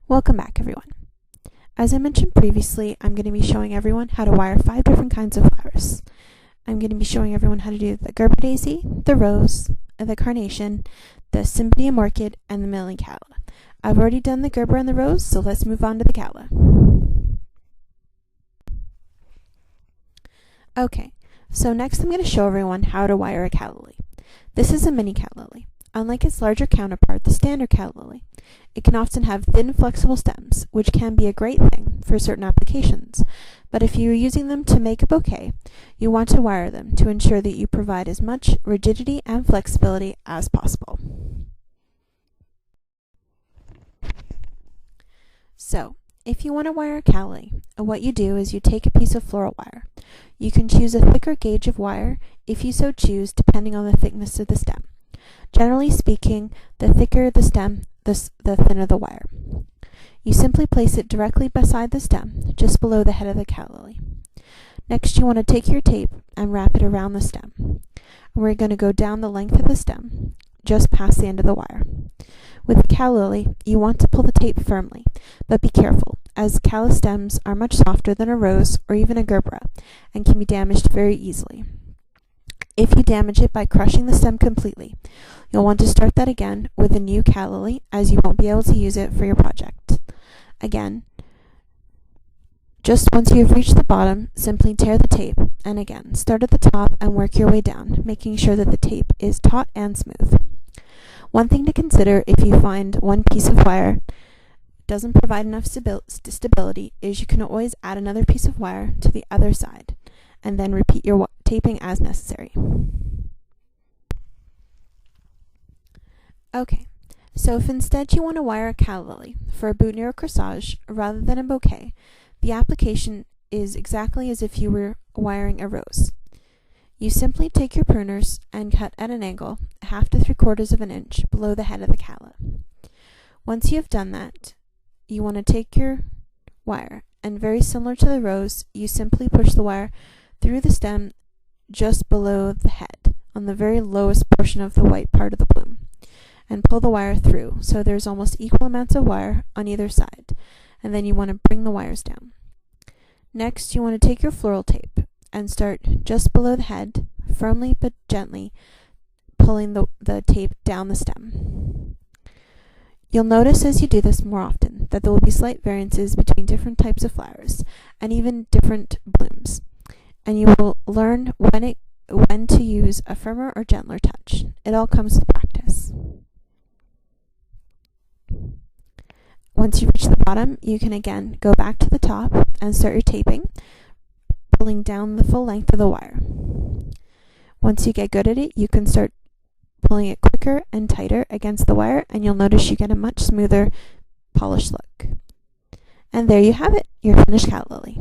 Welcome back, everyone. As I mentioned previously, I'm going to be showing everyone how to wire 5 different kinds of flowers. I'm going to be showing everyone how to do the Gerber daisy, the rose, the carnation, the Cymbidium orchid, and the Millie Calla. I've already done the Gerber and the rose, so let's move on to the Calla. Okay, so next I'm going to show everyone how to wire a Calla Lily. This is a mini Calla Lily. Unlike its larger counterpart, the standard Calla Lily, it can often have thin, flexible stems, which can be a great thing for certain applications. But if you are using them to make a bouquet, you want to wire them to ensure that you provide as much rigidity and flexibility as possible. So, if you want to wire a Calla Lily, what you do is you take a piece of floral wire. You can choose a thicker gauge of wire if you so choose, depending on the thickness of the stem. Generally speaking, the thicker the stem, the thinner the wire. You simply place it directly beside the stem, just below the head of the Calla Lily. Next, you want to take your tape and wrap it around the stem. And we're going to go down the length of the stem, just past the end of the wire. With the Calla Lily, you want to pull the tape firmly, but be careful, as Calla stems are much softer than a rose or even a gerbera, and can be damaged very easily. If you damage it by crushing the stem completely, you'll want to start that again with a new Calla Lily, as you won't be able to use it for your project. Again, just once you have reached the bottom, simply tear the tape, and again, start at the top and work your way down, making sure that the tape is taut and smooth. One thing to consider if you find one piece of wire doesn't provide enough stability is you can always add another piece of wire to the other side, and then repeat your taping as necessary. Okay, so if instead you want to wire a Calla Lily for a boutonniere or corsage rather than a bouquet, the application is exactly as if you were wiring a rose. You simply take your pruners and cut at an angle 1/2 to 3/4 of an inch below the head of the Calla. Once you have done that, you want to take your wire, and very similar to the rose, you simply push the wire through the stem just below the head, on the very lowest portion of the white part of the bloom, and pull the wire through so there's almost equal amounts of wire on either side, and then you want to bring the wires down. Next, you want to take your floral tape and start just below the head, firmly but gently pulling the tape down the stem. You'll notice as you do this more often that there will be slight variances between different types of flowers and even different blooms, and you will learn when to use a firmer or gentler touch. It all comes with practice. Once you reach the bottom, you can again go back to the top and start your taping, pulling down the full length of the wire. Once you get good at it, you can start pulling it quicker and tighter against the wire, and you'll notice you get a much smoother, polished look. And there you have it, your finished Calla Lily.